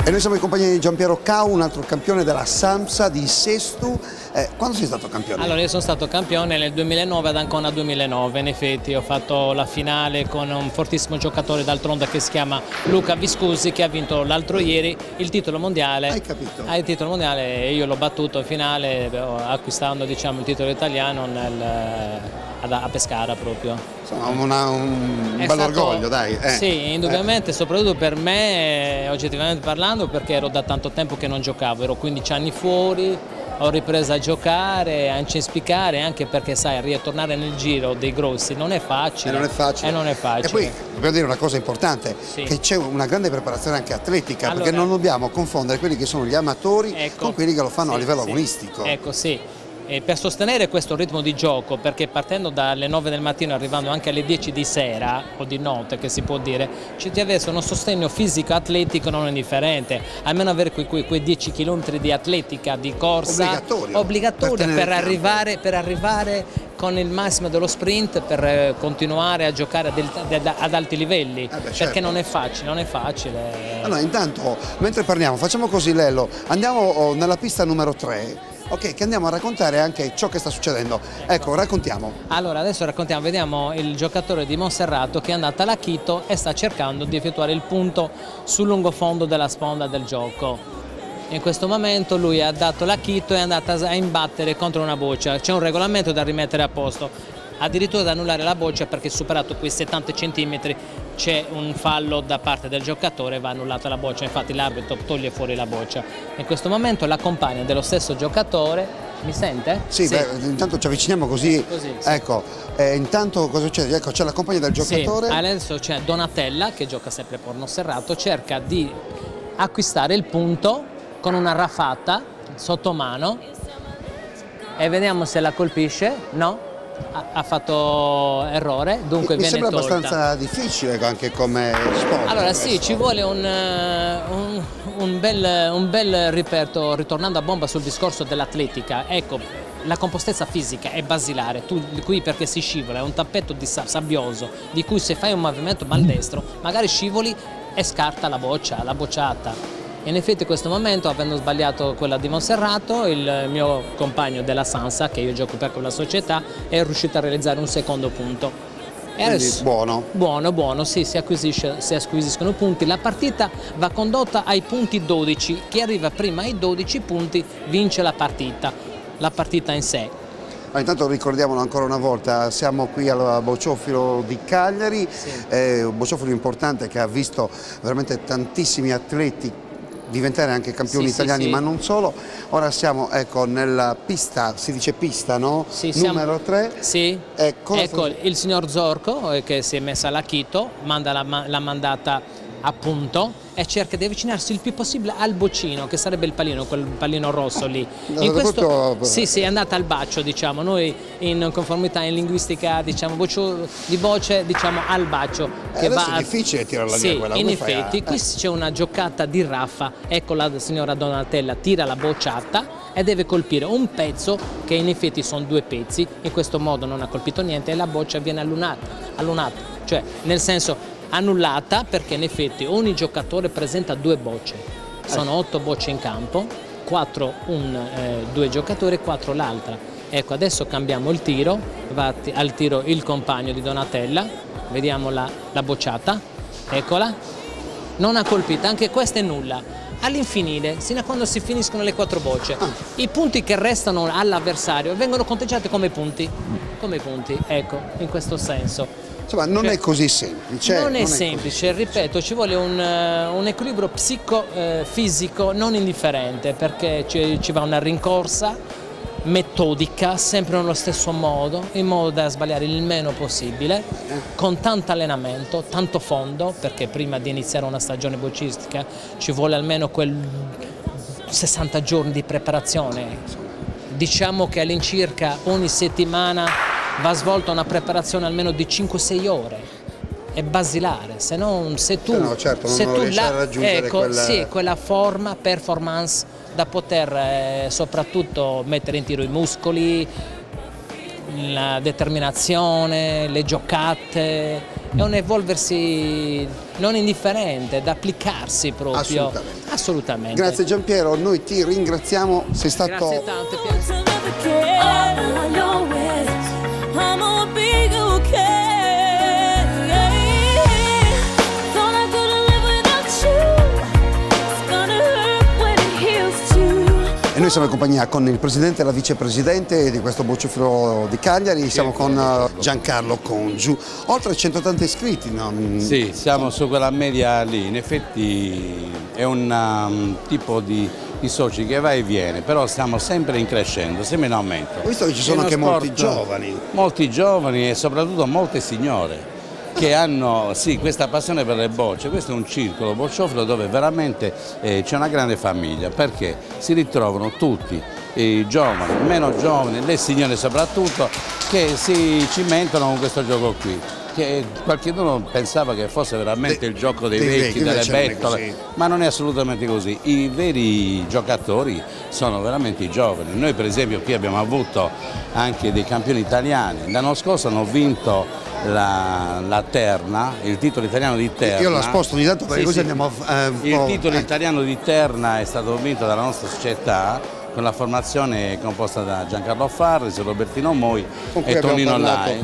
E noi siamo in compagnia di Giampiero Cau, un altro campione della Samsa di Sestu. Quando sei stato campione? Allora, io sono stato campione nel 2009 ad Ancona 2009, in effetti ho fatto la finale con un fortissimo giocatore d'altronda che si chiama Luca Viscusi, che ha vinto l'altro ieri il titolo mondiale. Hai capito? Il titolo mondiale, e io l'ho battuto in finale acquistando, diciamo, il titolo italiano a Pescara proprio. Insomma, un bel orgoglio, dai. Sì, indubbiamente, soprattutto per me, oggettivamente parlando, perché ero da tanto tempo che non giocavo, ero 15 anni fuori, ho ripreso a giocare, a incespicare, anche perché sai, ritornare nel giro dei grossi non è facile. Non è facile. Non è facile. E poi dobbiamo dire una cosa importante, sì, che c'è una grande preparazione anche atletica, allora, perché non dobbiamo confondere quelli che sono gli amatori, ecco, con quelli che lo fanno, sì, a livello sì, agonistico. Ecco, sì. E per sostenere questo ritmo di gioco, perché partendo dalle 9 del mattino arrivando anche alle 10 di sera o di notte, che si può dire, ci deve essere uno sostegno fisico atletico non indifferente, almeno avere quei 10 km di atletica, di corsa obbligatoria per arrivare con il massimo dello sprint, per continuare a giocare ad alti livelli, certo, perché non è facile. Allora, intanto, mentre parliamo, facciamo così, Lello, andiamo nella pista numero 3. Ok, che andiamo a raccontare anche ciò che sta succedendo. Ecco, raccontiamo. Allora, adesso raccontiamo, vediamo il giocatore di Monserrato che è andato alla Quito e sta cercando di effettuare il punto sul lungo fondo della sponda del gioco. In questo momento lui ha dato la Quito e è andato a imbattere contro una boccia. C'è un regolamento da rimettere a posto, addirittura da annullare la boccia, perché superato quei 70 cm c'è un fallo da parte del giocatore e va annullata la boccia, infatti l'arbitro toglie fuori la boccia. In questo momento la compagna dello stesso giocatore, mi sente? Sì, sì. Beh, intanto ci avviciniamo così, sì. Ecco, intanto cosa succede? Ecco, c'è la compagna del giocatore. Sì, adesso c'è Donatella che gioca sempre per Monserrato, cerca di acquistare il punto con una raffata sotto mano e vediamo se la colpisce. No? Ha fatto errore, dunque mi viene sembra tolta. Abbastanza difficile anche come sport. Allora sì, ci vuole un bel ripeto, ritornando a bomba sul discorso dell'atletica. Ecco, la compostezza fisica è basilare, tu qui perché si scivola, è un tappeto sabbioso di cui se fai un movimento maldestro magari scivoli e scarta la bocciata. In effetti in questo momento, avendo sbagliato quella di Monserrato, il mio compagno della Sansa, che io gioco per quella società, è riuscito a realizzare un secondo punto. Quindi Buono, sì, si acquisiscono punti. La partita va condotta ai punti 12, chi arriva prima ai 12 punti vince la partita in sé. Ma intanto ricordiamolo ancora una volta, siamo qui al Bocciofilo di Cagliari, sì, un bocciofilo importante che ha visto veramente tantissimi atleti diventare anche campioni italiani, sì, ma non solo. Ora siamo, ecco, nella pista, si dice pista, no? Sì, numero 3. Sì, ecco il signor Zorco che si è messa alla Quito, l'ha mandata a punto e cerca di avvicinarsi il più possibile al boccino, che sarebbe il pallino, quel pallino rosso lì. Sì, è andata al bacio, diciamo, noi in conformità in linguistica diciamo di voce diciamo al bacio. Che va è difficile tirarla via quella. In effetti, qui c'è una giocata di raffa, ecco la signora Donatella tira la bocciata e deve colpire un pezzo che in effetti sono due pezzi, in questo modo non ha colpito niente e la boccia viene allunata, cioè nel senso annullata, perché in effetti ogni giocatore presenta due bocce, sono 8 bocce in campo, 4 due giocatori e 4 l'altra. Ecco, adesso cambiamo il tiro, va al tiro il compagno di Donatella, vediamo la bocciata, eccola, non ha colpito, anche questa è nulla. All'infinire, sino a quando si finiscono le 4 bocce, i punti che restano all'avversario vengono conteggiati come punti, ecco, in questo senso. Insomma, non è così semplice. Non è semplice, ripeto, ci vuole un equilibrio psicofisico non indifferente, perché ci va una rincorsa metodica, sempre nello stesso modo, in modo da sbagliare il meno possibile, con tanto allenamento, tanto fondo, perché prima di iniziare una stagione boccistica ci vuole almeno quel 60 giorni di preparazione. Diciamo che all'incirca ogni settimana va svolta una preparazione almeno di 5-6 ore. È basilare, se tu riesci a raggiungere quella performance da poter soprattutto mettere in tiro i muscoli, la determinazione, le giocate, è un evolversi non indifferente, da applicarsi proprio. Assolutamente. Grazie Giampiero, noi ti ringraziamo, sei stato... Grazie tante, E noi siamo in compagnia con il presidente e la vicepresidente di questo bocciofilo di Cagliari, siamo con Giancarlo Congiu. Oltre 180 iscritti, no? Sì, siamo su quella media lì, in effetti è un tipo di soci che va e viene, però stiamo sempre in crescendo, sempre in aumento. Ho visto che ci sono anche molti giovani. Molti giovani e soprattutto molte signore che hanno questa passione per le bocce. Questo è un circolo bocciofilo dove veramente c'è una grande famiglia, perché si ritrovano tutti, i giovani, meno giovani, le signore soprattutto, che si cimentano con questo gioco qui, che qualcuno pensava che fosse veramente il gioco dei vecchi, delle bettole, ma non è assolutamente così. I veri giocatori sono veramente i giovani. Noi per esempio qui abbiamo avuto anche dei campioni italiani, l'anno scorso hanno vinto la Terna, il titolo italiano di Terna. Io la sposto ogni tanto perché così andiamo il titolo italiano di Terna è stato vinto dalla nostra società con la formazione composta da Giancarlo Farris, Robertino Moi e Tonino Lai.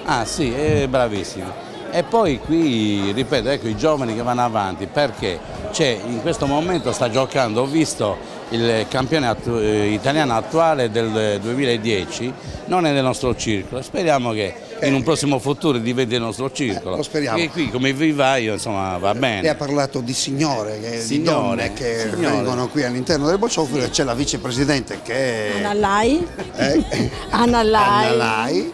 Ah sì, è bravissimo. E poi qui, ripeto, ecco i giovani che vanno avanti, perché in questo momento sta giocando, ho visto il campione italiano attuale del 2010, non è nel nostro circolo, speriamo che in un prossimo futuro diventi il nostro circolo. Lo speriamo. Perché qui come vivaio insomma va bene. Lei ha parlato di signore, di donne che vengono qui all'interno del bocciofilo, c'è la vicepresidente che è Anna Lai. Anna Lai.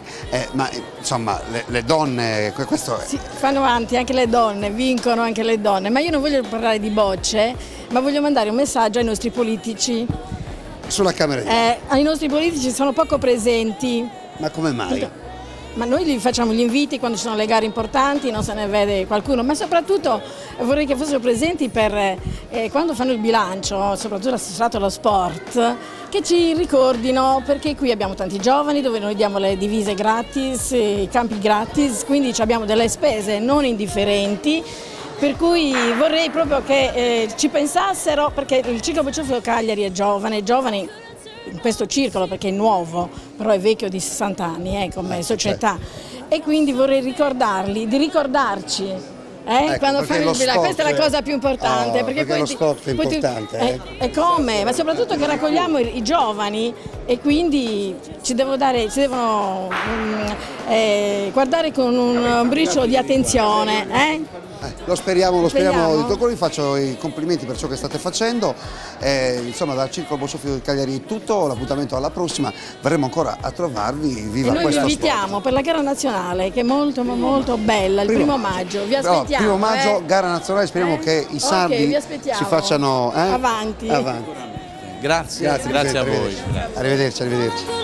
Ma insomma le donne, questo è... Sì, fanno avanti anche le donne, vincono anche le donne, ma io non voglio parlare di bocce, ma voglio mandare un messaggio ai nostri politici. Sulla Camera di I nostri politici sono poco presenti. Ma come mai? Ma noi gli facciamo gli inviti quando ci sono le gare importanti, non se ne vede qualcuno, ma soprattutto vorrei che fossero presenti per quando fanno il bilancio, soprattutto associato allo sport, che ci ricordino, perché qui abbiamo tanti giovani dove noi diamo le divise gratis, i campi gratis, quindi abbiamo delle spese non indifferenti. Per cui vorrei proprio che ci pensassero, perché il circolo bocciofilo Cagliari è giovane, giovani in questo circolo perché è nuovo, però è vecchio di 60 anni come società, e quindi vorrei ricordarli, di ricordarci quando fanno il bilancio. Questa è la cosa più importante, perché poi lo sport è importante. E come? Ma soprattutto che raccogliamo i giovani e quindi ci devono guardare con un briciolo di attenzione. Lo speriamo di tutto cuore, vi faccio i complimenti per ciò che state facendo, insomma dal Circolo Bocciofilo di Cagliari è tutto, l'appuntamento alla prossima, verremo ancora a trovarvi, viva questo sport. Noi vi invitiamo per la gara nazionale che è molto molto bella, il 1° maggio, vi aspettiamo. 1° maggio, gara nazionale, speriamo che i sardi ci facciano avanti. Grazie a voi. Arrivederci.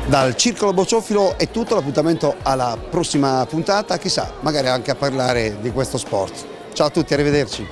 Dal Circolo Bocciofilo è tutto, l'appuntamento alla prossima puntata, chissà, magari anche a parlare di questo sport. Ciao a tutti, arrivederci.